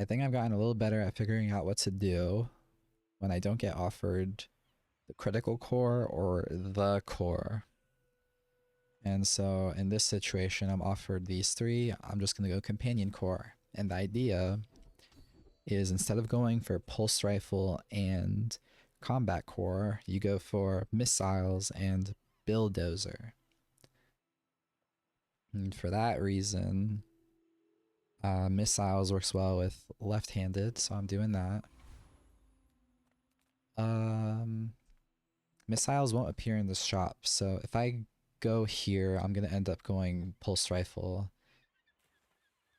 I think I've gotten a little better at figuring out what to do when I don't get offered the critical core or the core. And so in this situation, I'm offered these three. I'm just going to go companion core. And the idea is instead of going for pulse rifle and combat core, you go for missiles and build dozer. And for that reason, missiles works well with left-handed, so I'm doing that. Missiles won't appear in the shop, so if I go here, I'm gonna end up going pulse rifle,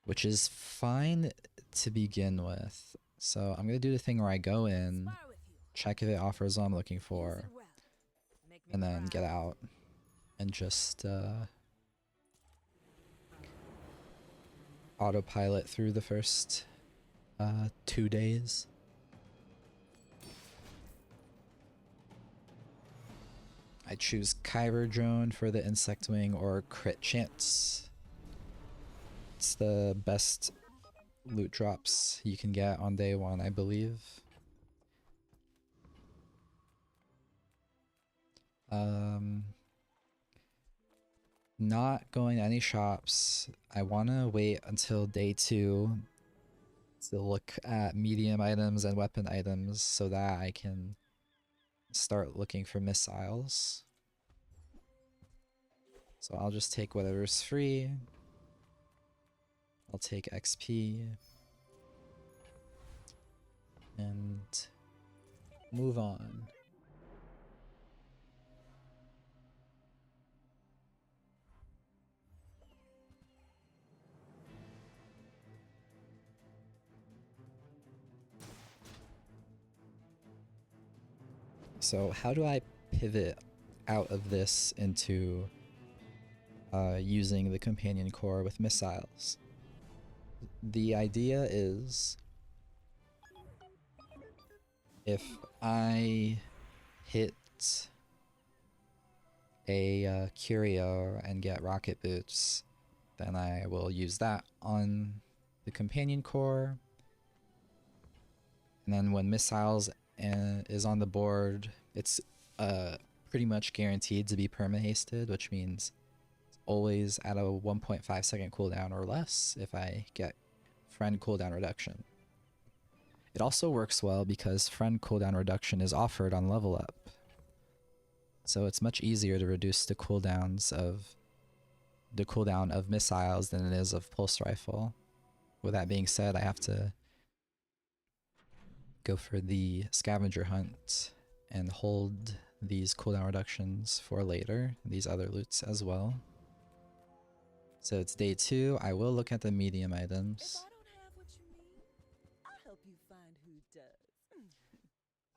which is fine to begin with. So I'm gonna do the thing where I go in, check if it offers what I'm looking for, and then get out and just autopilot through the first 2 days. I choose Kyber Drone for the Insect Wing or Crit Chance. It's the best loot drops you can get on day one, I believe. Not going to any shops. I want to wait until day 2 to look at medium items and weapon items so that I can start looking for missiles. So I'll just take whatever's free. I'll take XP and move on. So how do I pivot out of this into using the companion core with missiles? The idea is if I hit a curio and get rocket boots, then I will use that on the companion core. And then when missiles is on the board, it's pretty much guaranteed to be perma-hasted, which means it's always at a 1.5 second cooldown or less if I get friend cooldown reduction. It also works well because friend cooldown reduction is offered on level up. So it's much easier to reduce the cooldown of missiles than it is of pulse rifle. With that being said, I have to go for the scavenger hunt and hold these cooldown reductions for later, these other loots as well. So it's day 2. I will look at the medium items.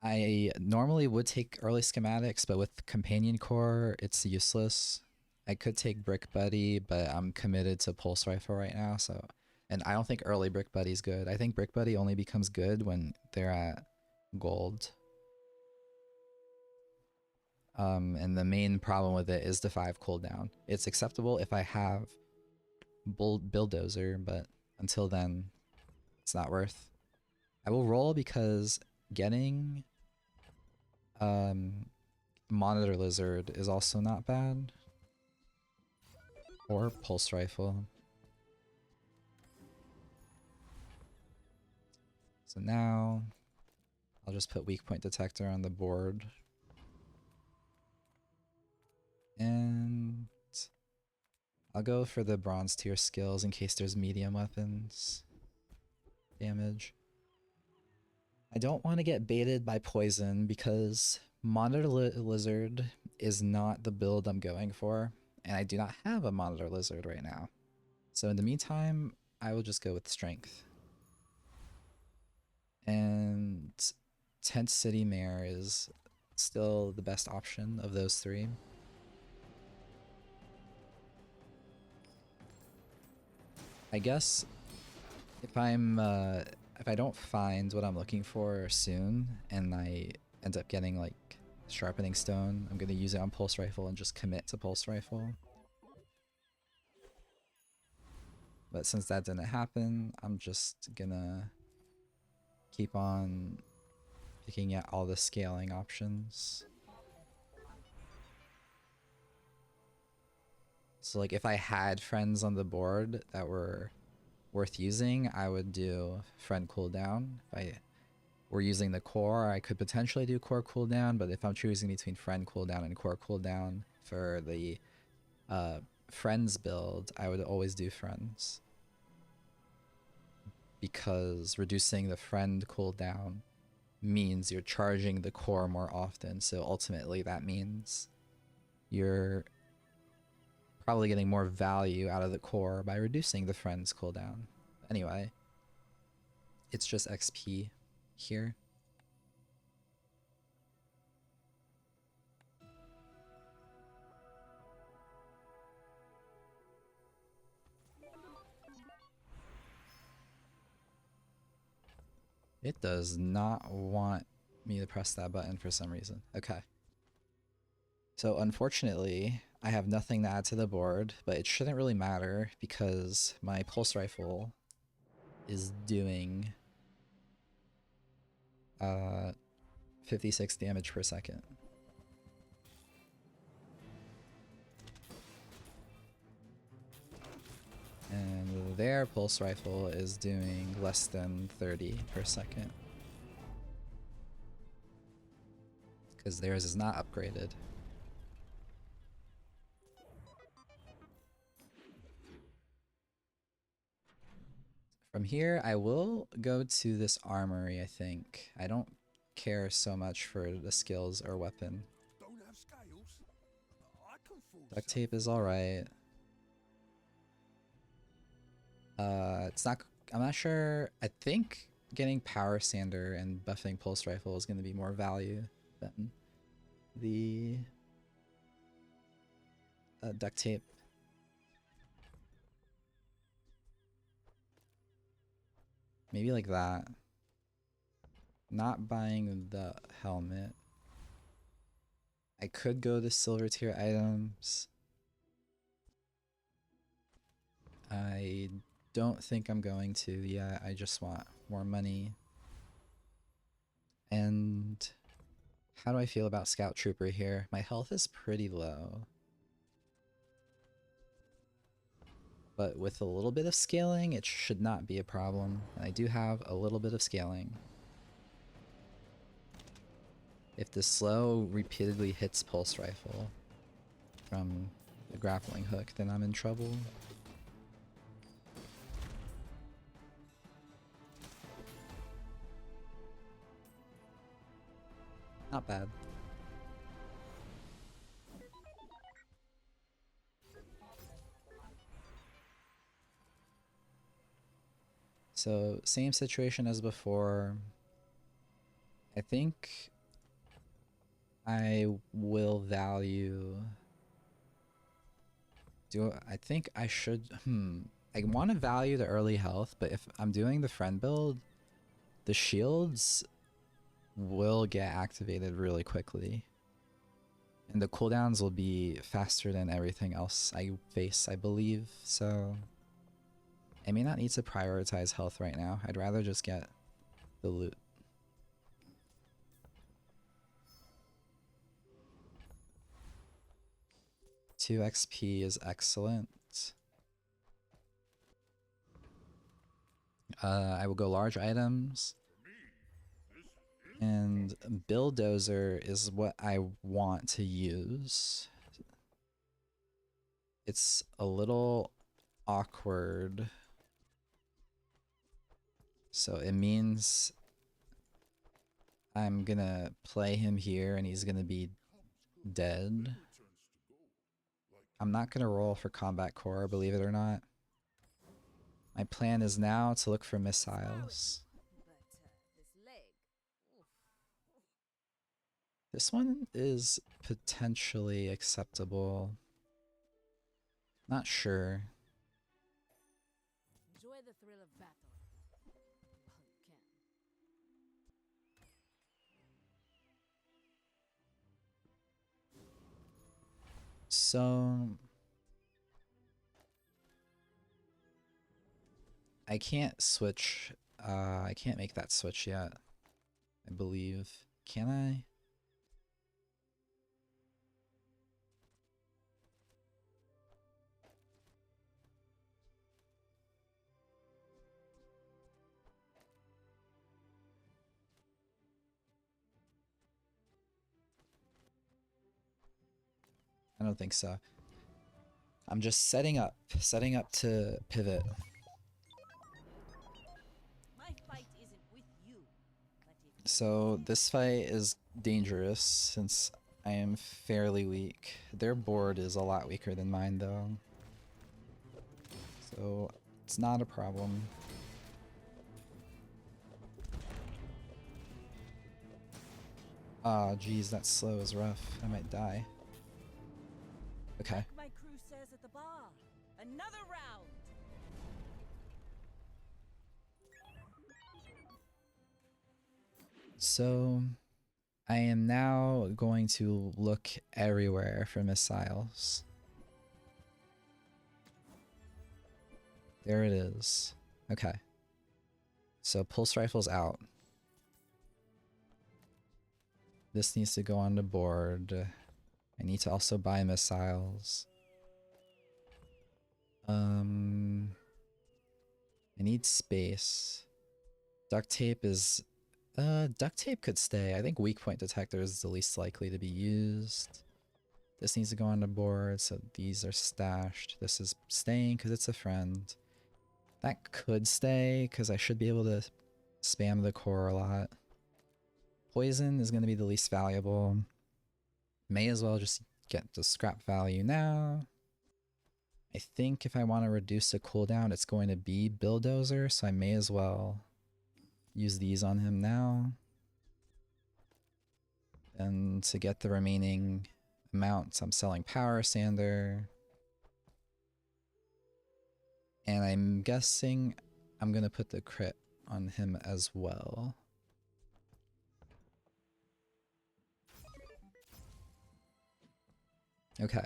I normally would take early schematics, but with companion core, it's useless. I could take Brick Buddy, but I'm committed to Pulse Rifle right now, so... And I don't think early Brick Buddy's good. I think Brick Buddy only becomes good when they're at gold. And the main problem with it is the 5 cooldown. It's acceptable if I have Bulldozer, but until then, it's not worth. I will roll because getting Monitor Lizard is also not bad. Or Pulse Rifle. So now, I'll just put Weak Point Detector on the board. And I'll go for the bronze tier skills in case there's medium weapons damage. I don't want to get baited by poison because Monitor Lizard is not the build I'm going for, and I do not have a Monitor Lizard right now. So in the meantime, I will just go with strength. And Tent City Mare is still the best option of those 3. I guess if I don't find what I'm looking for soon and I end up getting like Sharpening Stone, I'm gonna use it on Pulse Rifle and just commit to Pulse Rifle. But since that didn't happen, I'm just gonna keep on picking at all the scaling options. So like if I had friends on the board that were worth using, I would do friend cooldown. If I were using the core, I could potentially do core cooldown, but if I'm choosing between friend cooldown and core cooldown for the friends build, I would always do friends. Because reducing the friend cooldown means you're charging the core more often, so ultimately that means you're probably getting more value out of the core by reducing the friends cooldown. Anyway, it's just XP here. It does not want me to press that button for some reason. Okay. So unfortunately, I have nothing to add to the board, but it shouldn't really matter because my pulse rifle is doing 56 damage per second. And their pulse rifle is doing less than 30 per second. Because theirs is not upgraded. From here, I will go to this armory, I think. I don't care so much for the skills or weapon. Duct tape is alright. It's not... I'm not sure... I think getting power sander and buffing pulse rifle is going to be more value than the duct tape. Maybe like that. Not buying the helmet. I could go to silver tier items. I don't think I'm going to yet. I just want more money. And how do I feel about Scout Trooper here? My health is pretty low. But with a little bit of scaling, it should not be a problem. I do have a little bit of scaling. If the slow repeatedly hits pulse rifle from the grappling hook, then I'm in trouble. Not bad. So, same situation as before. I think I will value... I think I should... I want to value the early health, but if I'm doing the friend build, the shields will get activated really quickly. And the cooldowns will be faster than everything else I face, I believe, so... I may not need to prioritize health right now. I'd rather just get the loot. Two XP is excellent. I will go large items. And Build Dozer is what I want to use. It's a little awkward. So it means I'm gonna play him here and he's gonna be dead. I'm not gonna roll for combat core, believe it or not. My plan is now to look for missiles. This one is potentially acceptable. Not sure. Enjoy the thrill of battle. While you can. So I can't switch I can't make that switch yet, I believe. Can I? I don't think so. I'm just setting up to pivot. My fight isn't with you, but if So this fight is dangerous since I am fairly weak. Their board is a lot weaker than mine though. So it's not a problem. Ah, geez, that slow is rough. I might die. Okay. like my crew says at the bar, another round. So I am now going to look everywhere for missiles. There it is. Okay. So pulse rifle's out. This needs to go on the board. I need to also buy missiles. I need space. Duct tape is... duct tape could stay. I think weak point detector is the least likely to be used. This needs to go on the board, so these are stashed. This is staying because it's a friend. That could stay because I should be able to spam the core a lot. Poison is going to be the least valuable. May as well just get the scrap value now. I think if I want to reduce a cooldown, it's going to be Dozer, so I may as well use these on him now. And to get the remaining amounts, I'm selling Power Sander. And I'm guessing I'm going to put the crit on him as well. Okay.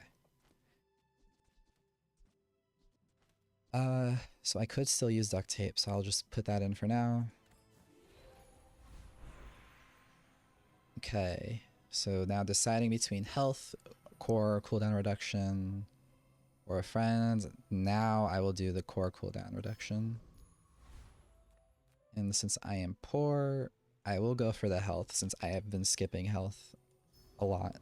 So I could still use duct tape, so I'll just put that in for now. Okay, so now deciding between health, core, cooldown reduction, or a friend. Now I will do the core cooldown reduction. And since I am poor, I will go for the health since I have been skipping health a lot.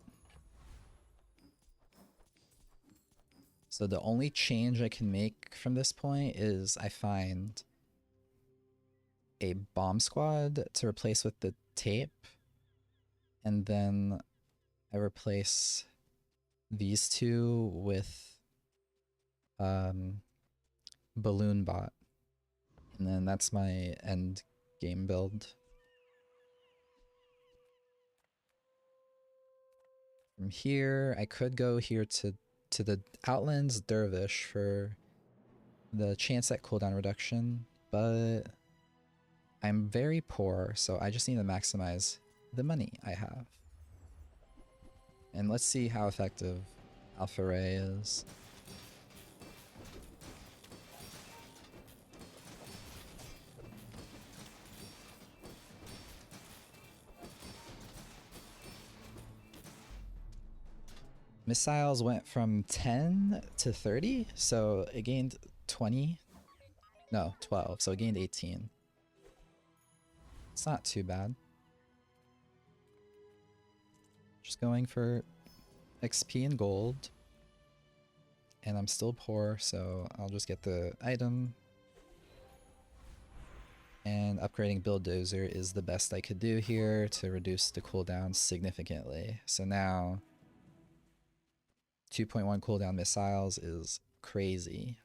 So the only change I can make from this point is I find a bomb squad to replace with the tape, and then I replace these two with balloon bot, and then that's my end game build. From here, I could go here to the Outlands Dervish for the chance at cooldown reduction, but I'm very poor, so I just need to maximize the money I have. And let's see how effective Alpha Ray is. Missiles went from 10 to 30, so it gained 20. No, 12, so it gained 18. It's not too bad. Just going for XP and gold. And I'm still poor, so I'll just get the item. And upgrading Dozer is the best I could do here to reduce the cooldown significantly. So now 2.1 cooldown missiles is crazy.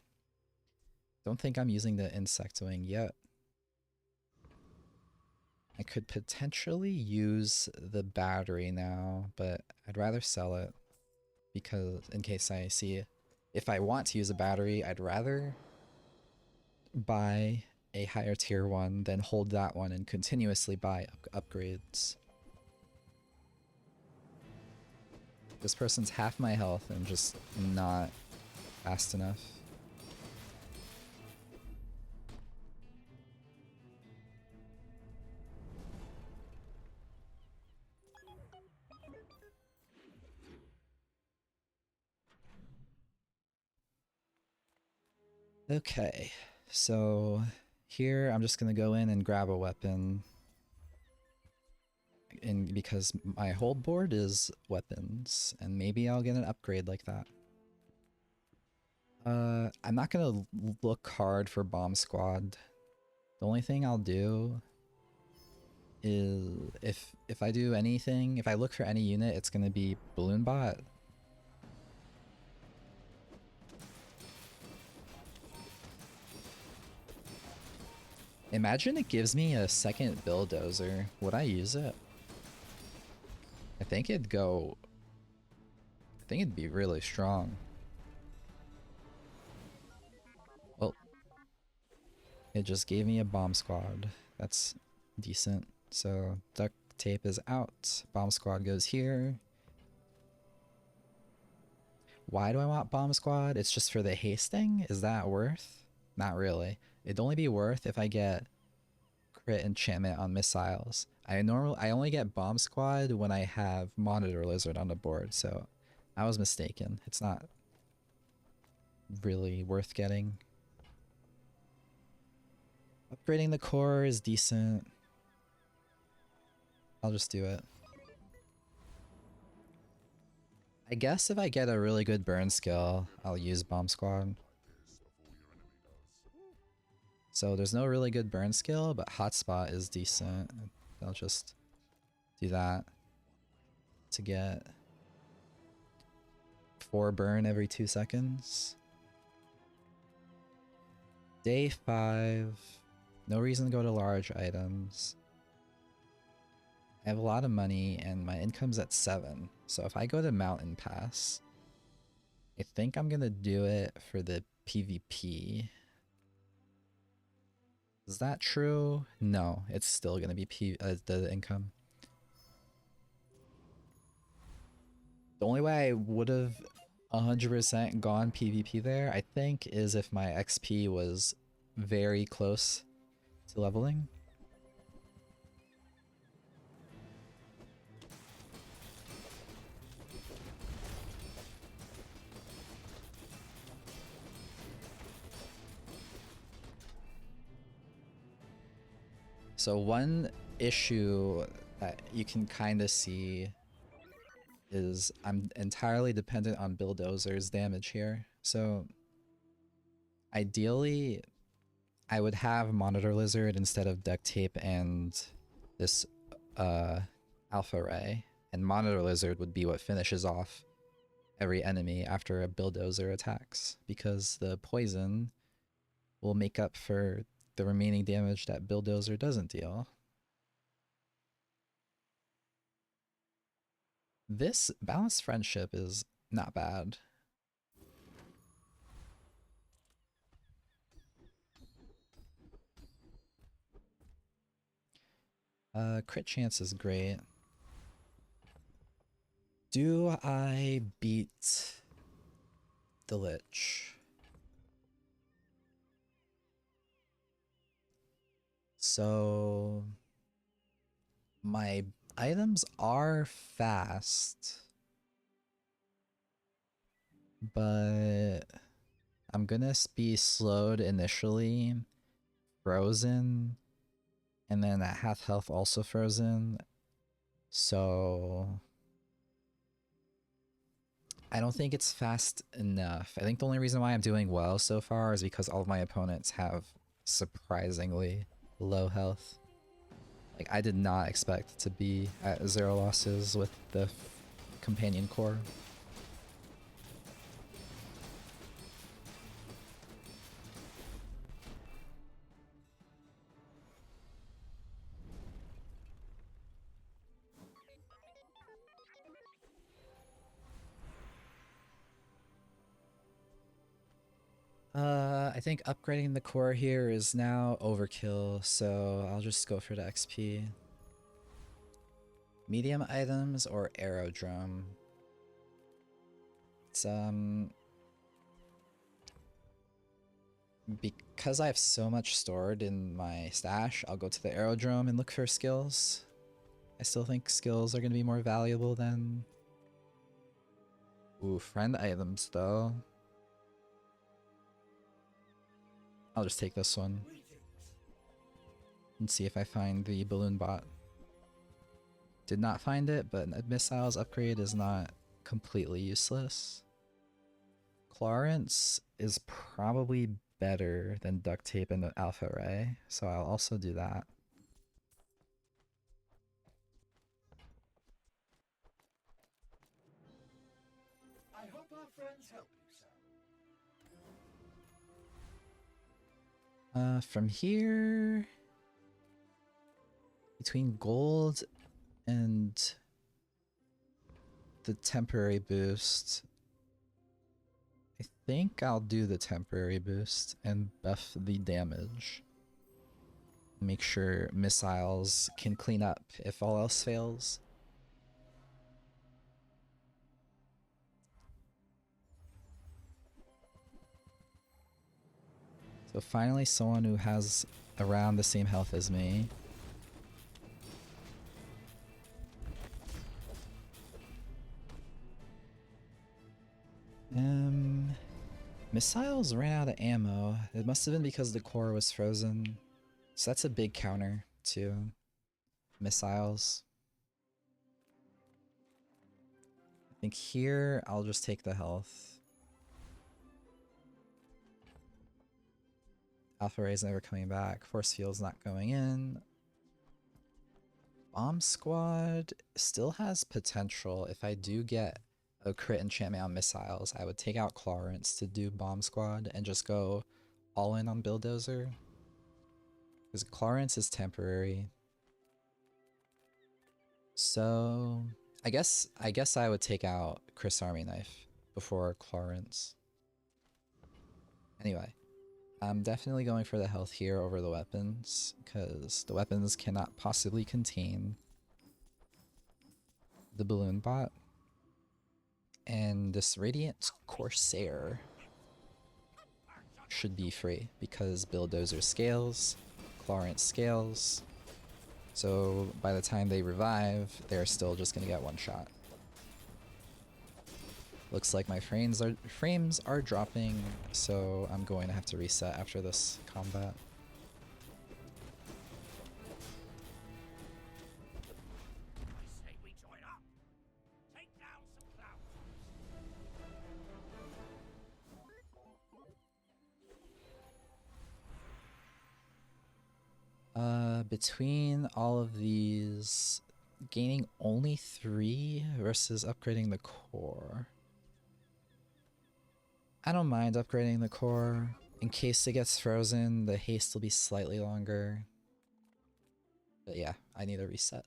Don't think I'm using the insect wing yet. I could potentially use the battery now, but I'd rather sell it because in case I see if I want to use a battery, I'd rather buy a higher tier one than hold that one and continuously buy upgrades. This person's half my health and just not fast enough. Okay, so here I'm just gonna go in and grab a weapon, and because my whole board is weapons, and maybe I'll get an upgrade like that. I'm not gonna look hard for bomb squad. The only thing I'll do is if I do anything, if I look for any unit, it's gonna be balloon bot. Imagine it gives me a second bulldozer. Would I use it? I think it'd go. I think it'd be really strong. Well, it just gave me a bomb squad. That's decent. So duct tape is out. Bomb squad goes here. Why do I want bomb squad? It's just for the hasting? Is that worth? Not really. It'd only be worth if I get crit enchantment on missiles. I only get bomb squad when I have monitor lizard on the board, so I was mistaken. It's not really worth getting. Upgrading the core is decent. I'll just do it. I guess if I get a really good burn skill, I'll use bomb squad. So there's no really good burn skill, but hotspot is decent. I'll just do that to get 4 burn every 2 seconds. Day 5. No reason to go to large items. I have a lot of money and my income's at 7. So if I go to Mountain Pass, I think I'm gonna do it for the PvP. Is that true? No, it's still gonna be the income. The only way I would have 100% gone PvP there, I think, is if my XP was very close to leveling. So one issue that you can kind of see is I'm entirely dependent on Dozer's damage here. So ideally, I would have Monitor Lizard instead of Duct Tape and this Alpha Ray. And Monitor Lizard would be what finishes off every enemy after a Dozer attacks, because the poison will make up for the remaining damage that Dozer doesn't deal. This balanced friendship is not bad. Crit chance is great. Do I beat the Lich? So my items are fast, but I'm gonna be slowed initially, frozen, and then at half health also frozen. So I don't think it's fast enough. I think the only reason why I'm doing well so far is because all of my opponents have surprisingly low health. Like, I did not expect to be at 0 losses with the companion core. I think upgrading the core here is now overkill, so I'll just go for the XP. Medium items or aerodrome? It's because I have so much stored in my stash, I'll go to the aerodrome and look for skills. I still think skills are going to be more valuable than... Ooh, friend items though. I'll just take this one and see if I find the balloon bot. Did not find it, but a missiles upgrade is not completely useless. Clarence is probably better than duct tape and the alpha ray, so I'll also do that. I hope our friends help you, sir. From here, between gold and the temporary boost, I think I'll do the temporary boost and buff the damage. Make sure missiles can clean up if all else fails. So finally someone who has around the same health as me. Missiles ran out of ammo. It must have been because the core was frozen. So that's a big counter to missiles. I think here I'll just take the health. Alpha Ray's never coming back. Force Field's not going in. Bomb Squad still has potential. If I do get a crit enchantment on missiles, I would take out Clarence to do Bomb Squad and just go all in on Dozer. Because Clarence is temporary. So I guess I would take out Chris Army Knife before Clarence. Anyway, I'm definitely going for the health here over the weapons, because the weapons cannot possibly contain the balloon bot. And this Radiant Corsair should be free, because Dozer scales, Clarence scales, so by the time they revive, they're still just gonna get one shot. Looks like my frames are dropping, so I'm going to have to reset after this combat. I say we join up. Take down some clouds. Between all of these, gaining only 3 versus upgrading the core. I don't mind upgrading the core. In case it gets frozen, the haste will be slightly longer. But yeah, I need a reset.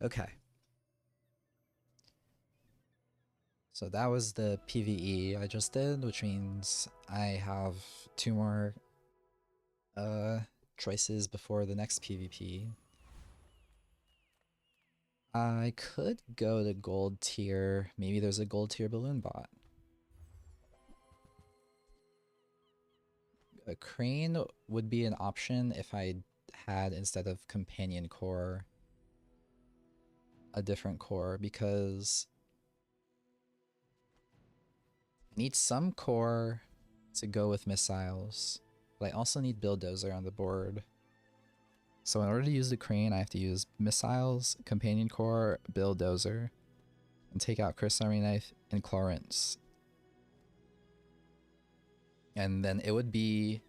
Okay. So that was the PvE I just did, which means I have 2 more choices before the next PvP. I could go to gold tier. Maybe there's a gold tier balloon bot. A crane would be an option if I had, instead of companion core, a different core, because I need some core to go with missiles, but I also need Dozer on the board. So in order to use the crane, I have to use missiles, companion core, Dozer, and take out Chris Army Knife and Clarence. And then it would be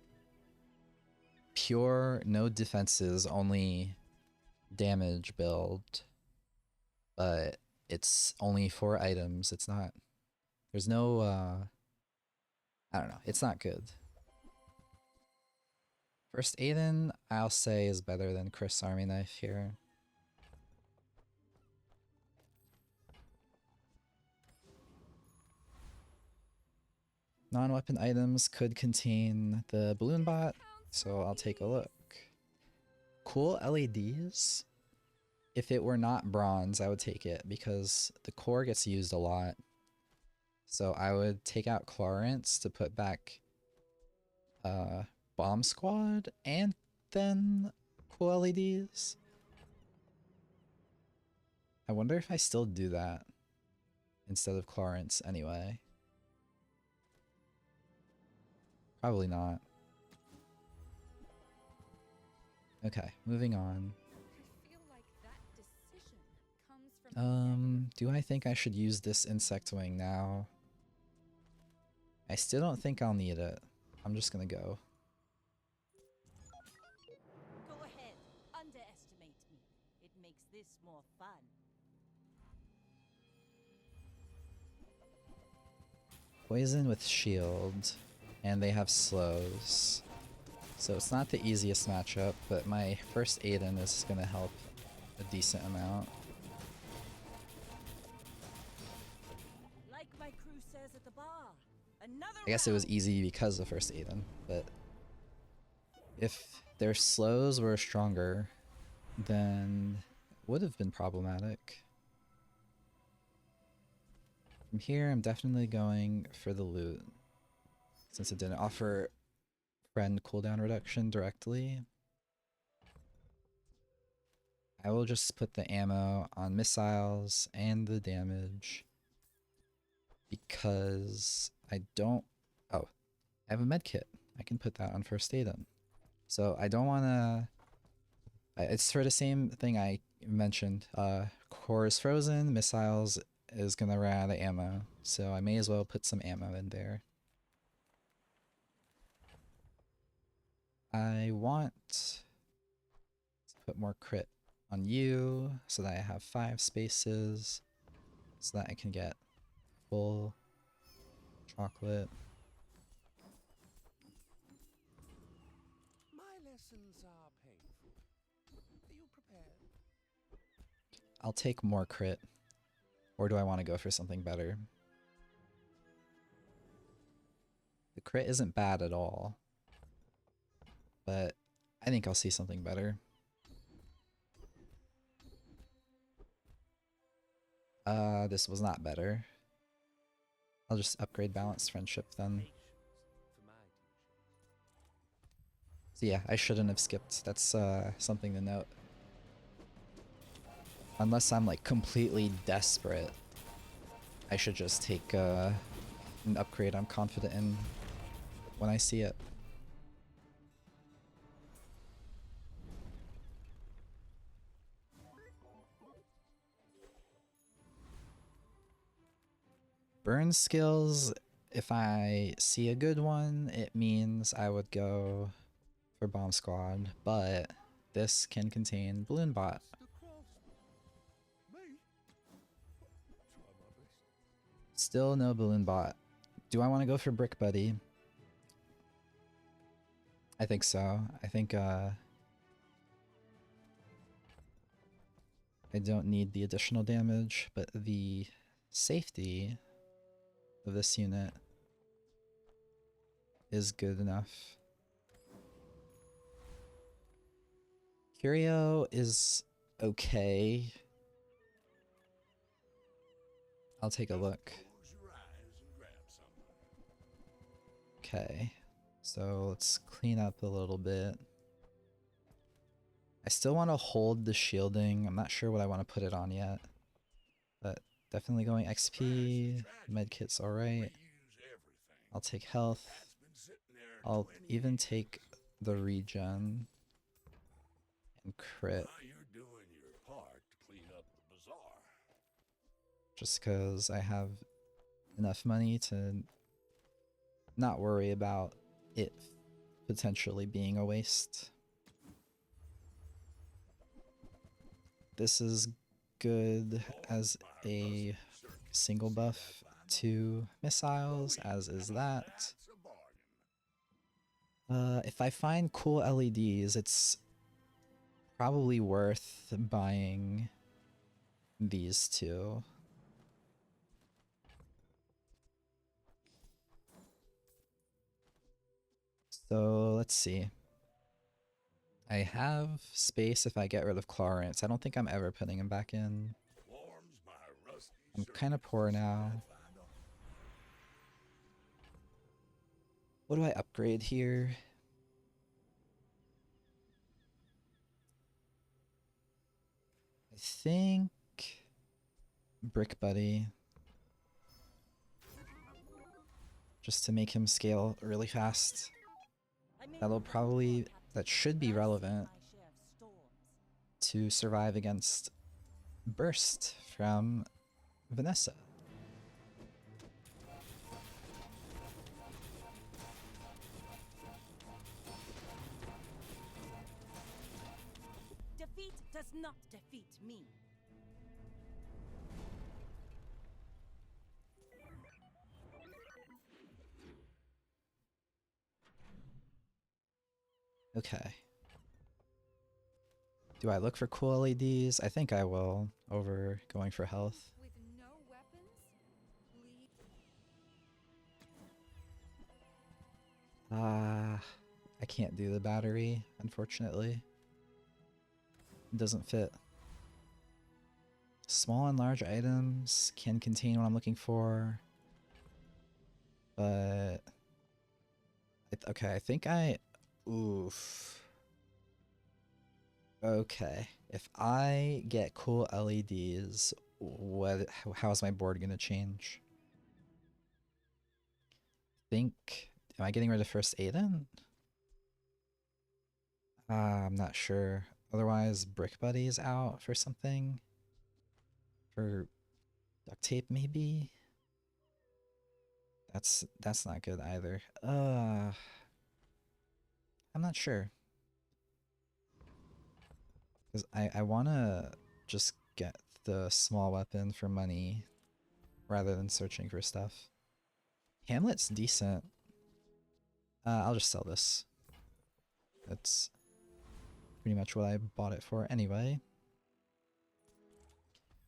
pure, no defenses, only damage build. But it's only 4 items. It's not... There's no, I don't know. It's not good. First Aiden, I'll say, is better than Chris Army Knife here. Non-weapon items could contain the balloon bot, so I'll take a look. Cool LEDs? If it were not bronze, I would take it because the core gets used a lot. So I would take out Clarence to put back Bomb Squad and then cool LEDs. I wonder if I still do that instead of Clarence anyway. Probably not. Okay, moving on. I feel like that decision comes from Do I think I should use this insect wing now? I still don't think I'll need it. I'm just gonna go. Go ahead, underestimate me. It makes this more fun. Poison with shield, and they have slows. So it's not the easiest matchup, but my first Aiden is gonna help a decent amount. Like my crew says at the bar, another I guess it was round. easy because of first Aiden, but if their slows were stronger, then it would have been problematic. From here, I'm definitely going for the loot, since it didn't offer friend cooldown reduction directly. I will just put the ammo on missiles and the damage because I don't... Oh, I have a med kit. I can put that on first Aiden. So I don't want to... It's for the same thing I mentioned. Core is frozen, missiles is going to run out of ammo. So I may as well put some ammo in there. I want to put more crit on you so that I have 5 spaces so that I can get full chocolate. My lessons are painful. Are you prepared? I'll take more crit. Or do I want to go for something better? The crit isn't bad at all. But I think I'll see something better. This was not better. I'll just upgrade balanced friendship then. For my teacher. So yeah, I shouldn't have skipped. That's something to note. Unless I'm like completely desperate, I should just take an upgrade I'm confident in when I see it. Burn skills, if I see a good one, it means I would go for Bomb Squad, but this can contain Balloon Bot. The crossbow. Me? Try my best. Still no Balloon Bot. Do I want to go for Brick Buddy? I think so. I think I don't need the additional damage, but the safety of this unit is good enough. Curio is okay. I'll take a look. Close your eyes and grab some. Okay, so let's clean up a little bit. I still want to hold the shielding. I'm not sure what I want to put it on yet, but definitely going XP. Medkit's alright. I'll take health. I'll even take the regen and crit You're doing your part to clean up the bazaar. just because I have enough money to not worry about it potentially being a waste. This is good as a single buff to missiles, as is that. That's a bargain. If I find cool LEDs, it's probably worth buying these two. So let's see. I have space if I get rid of Clarence. I don't think I'm ever putting him back in. Warms my rusty I'm kind of poor now. What do I upgrade here? I think Brick Buddy. Just to make him scale really fast. That should be relevant to survive against Burst from Vanessa. Defeat does not defeat me. Okay. Do I look for cool LEDs? I think I will, over going for health. With no weapons? I can't do the battery, unfortunately. It doesn't fit. Small and large items can contain what I'm looking for. But... okay, I think I... oof. Okay. If I get cool LEDs, how's my board gonna change? Am I getting rid of first Aiden? I'm not sure. Otherwise, Brick Buddy's out for something. For duct tape, maybe? That's not good either. I'm not sure. Because I want to just get the small weapon for money rather than searching for stuff. Hamlet's decent. I'll just sell this. That's pretty much what I bought it for anyway.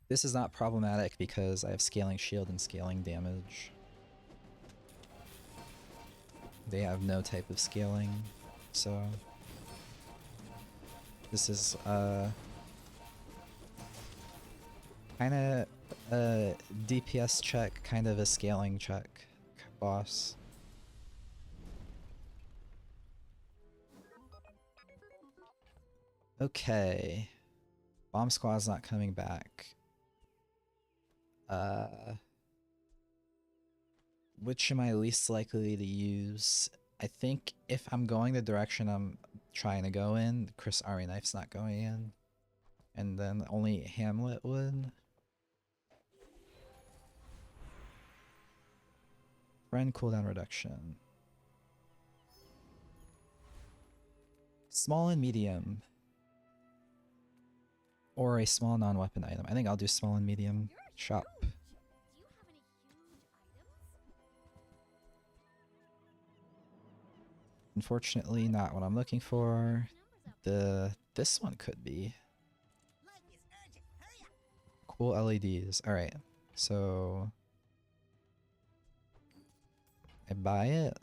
This is not problematic because I have scaling shield and scaling damage. They have no type of scaling, so this is kind of a DPS check, kind of a scaling check, boss. Okay. Bomb Squad's not coming back. Which am I least likely to use? I think if I'm going the direction I'm trying to go in, Chris Army Knife's not going in. And then only Hamlet would. Friend cooldown reduction. Small and medium. Or a small non-weapon item. I think I'll do small and medium. Shop. Do you have any huge items? Unfortunately, not what I'm looking for. This one could be. Cool LEDs. Alright. So I buy it.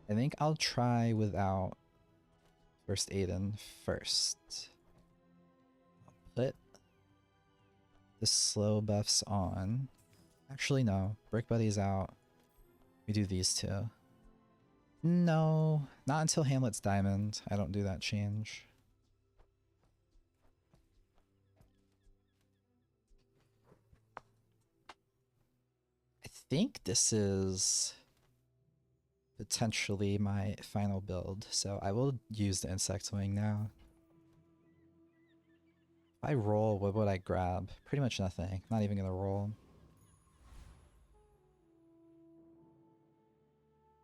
I think I'll try without first Aiden first. I'll put the slow buffs on. Actually, no. Brick Buddy's out. We do these two. No, not until Hamlet's Diamond. I don't do that change. I think this is potentially my final build, so I will use the Insect Wing now. If I roll, what would I grab? Pretty much nothing. Not even gonna roll.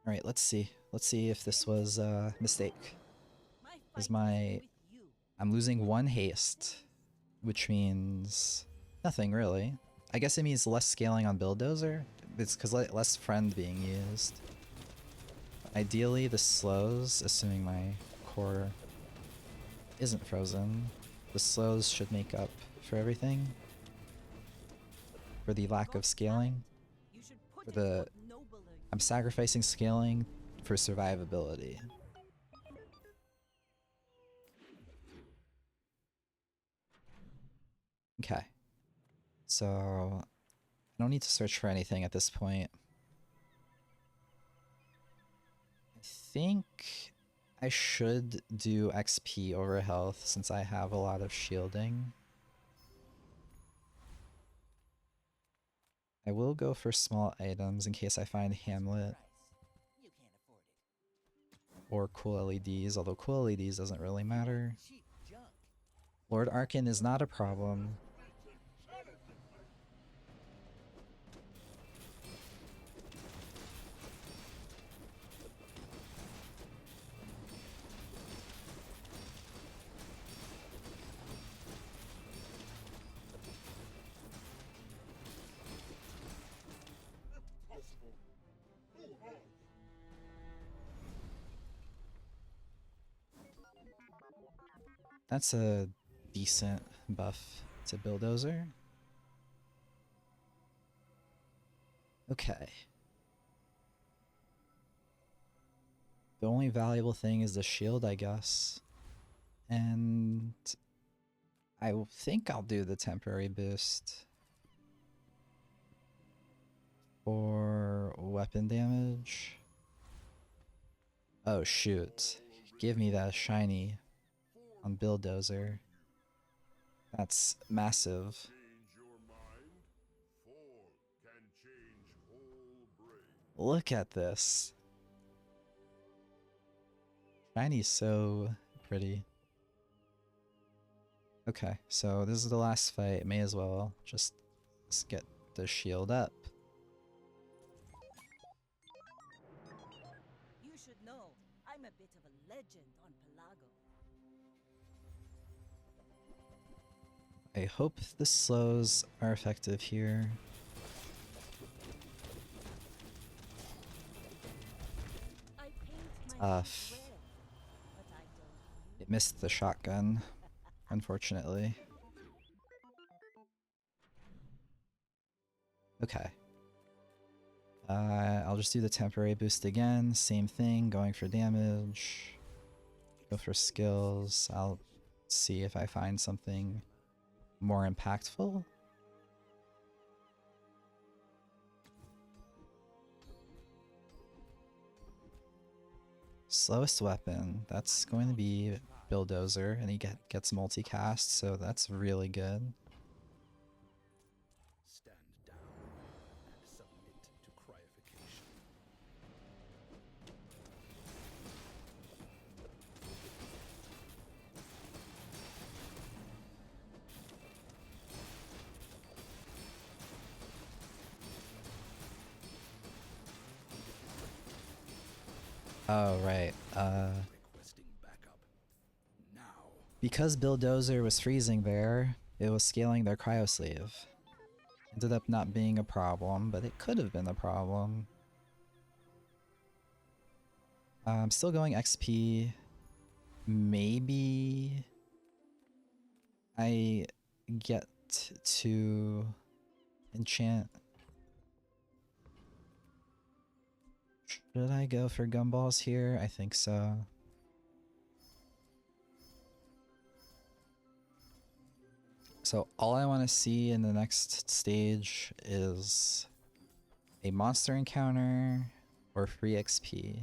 Alright, let's see. Let's see if this was a mistake. I'm losing 1 haste, which means nothing really. I guess it means less scaling on Build Dozer. It's because less friend being used. Ideally, this slows, assuming my core isn't frozen. The slows should make up for everything. For the lack of scaling. I'm sacrificing scaling for survivability. Okay. So I don't need to search for anything at this point. I think I should do XP over health since I have a lot of shielding. I will go for small items in case I find Hamlet You can't afford it. or cool LEDs, although cool LEDs doesn't really matter. Cheap junk. Lord Arkin is not a problem. That's a decent buff to Dozer. Okay. The only valuable thing is the shield, I guess. And I think I'll do the temporary boost for weapon damage. Oh shoot. Give me that shiny on Dozer. That's massive. Look at this. Shiny's so pretty. Okay, so this is the last fight. May as well just get the shield up. You should know, I'm a bit of a legend on Pelago. I hope the slows are effective here. I paint my Tough. sheet red, but I don't It missed the shotgun, unfortunately. Okay. I'll just do the temporary boost again. Same thing, going for damage. Go for skills. I'll see if I find something more impactful. Slowest weapon. That's going to be Dozer, and he gets multicast, so that's really good. Stand down and submit to cryification. Oh, right. Requesting backup. Now. Because Dozer was freezing there, it was scaling their cryosleeve. Ended up not being a problem, but it could have been a problem. I'm still going XP. Maybe I get to enchant. Should I go for gumballs here? I think so. So all I want to see in the next stage is a monster encounter or free XP.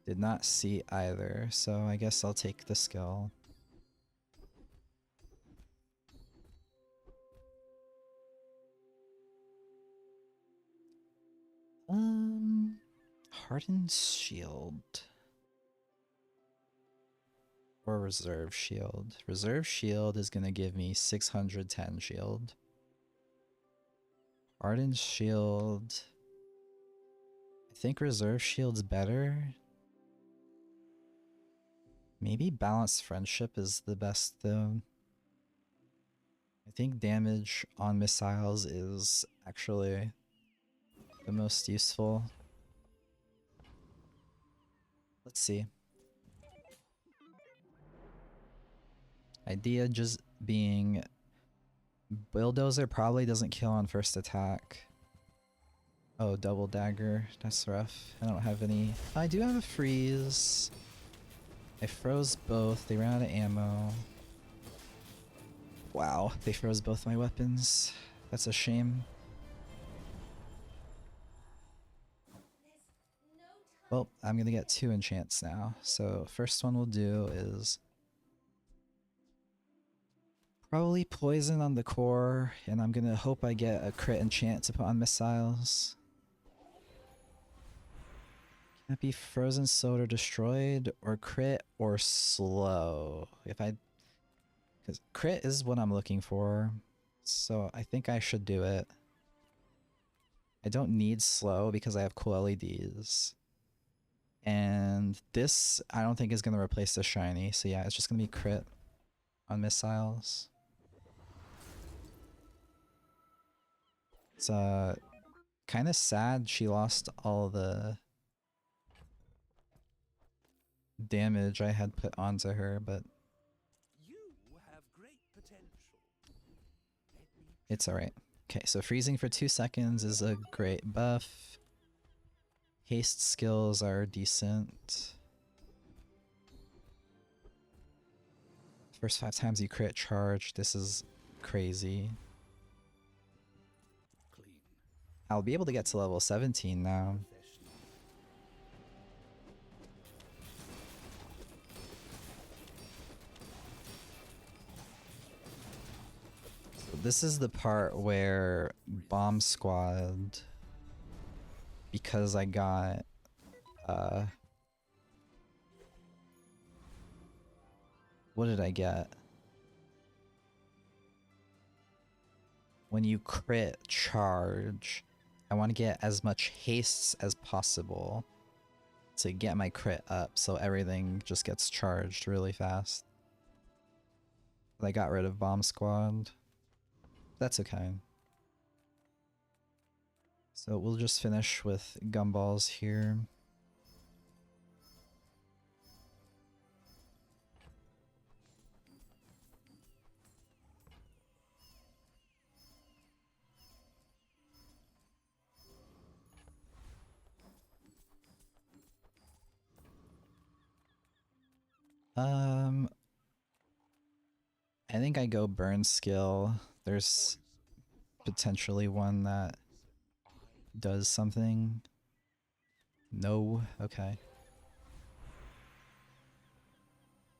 Did not see either, so I guess I'll take the skill. Hardened shield. Or reserve shield. Reserve shield is gonna give me 610 shield. Hardened shield. I think reserve shield's better. Maybe balanced friendship is the best though. I think damage on missiles is actually the most useful. Let's see. Idea just being Bulldozer probably doesn't kill on first attack. Oh, double dagger. That's rough. I don't have any. I do have a freeze. I froze both. They ran out of ammo. Wow, they froze both my weapons. That's a shame. Well, I'm gonna get 2 enchants now. So first one we'll do is probably poison on the core, and I'm gonna hope I get a crit enchant to put on missiles. Can it be frozen, slowed, or destroyed, or crit, or slow? Because crit is what I'm looking for, so I think I should do it. I don't need slow because I have cool LEDs. And this, I don't think is going to replace the shiny, so yeah, it's just going to be crit on missiles. It's kind of sad she lost all the damage I had put onto her, but You have great potential. Let me it's alright. Okay, so freezing for 2 seconds is a great buff. Haste skills are decent. First 5 times you crit charge, this is crazy. clean. I'll be able to get to level 17 now. Professional. So this is the part where Bomb Squad, because I got what did I get? When you crit charge, I want to get as much haste as possible to get my crit up so everything just gets charged really fast. But I got rid of Bomb Squad. That's okay. So we'll just finish with gumballs here. I think I go burn skill. There's potentially one that does something. No, okay.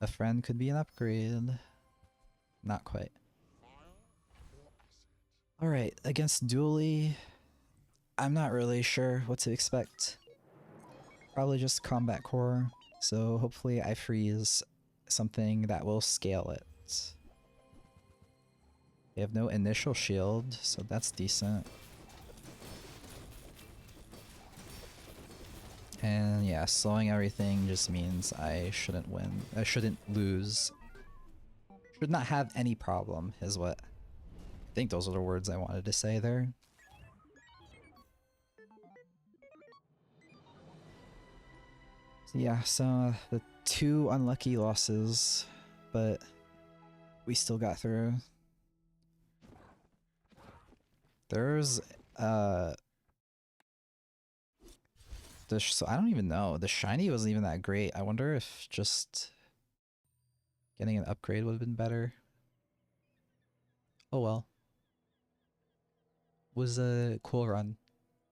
A friend could be an upgrade. Not quite. Alright, against Dooley, I'm not really sure what to expect. Probably just combat core, so hopefully I freeze something that will scale it. They have no initial shield, so that's decent. And yeah, slowing everything just means I shouldn't win. I shouldn't lose. Should not have any problem, is what I think those are the words I wanted to say there. So yeah, so the 2 unlucky losses, but we still got through. There's so I don't even know. The shiny wasn't even that great. I wonder if just getting an upgrade would have been better. Oh well. Was a cool run.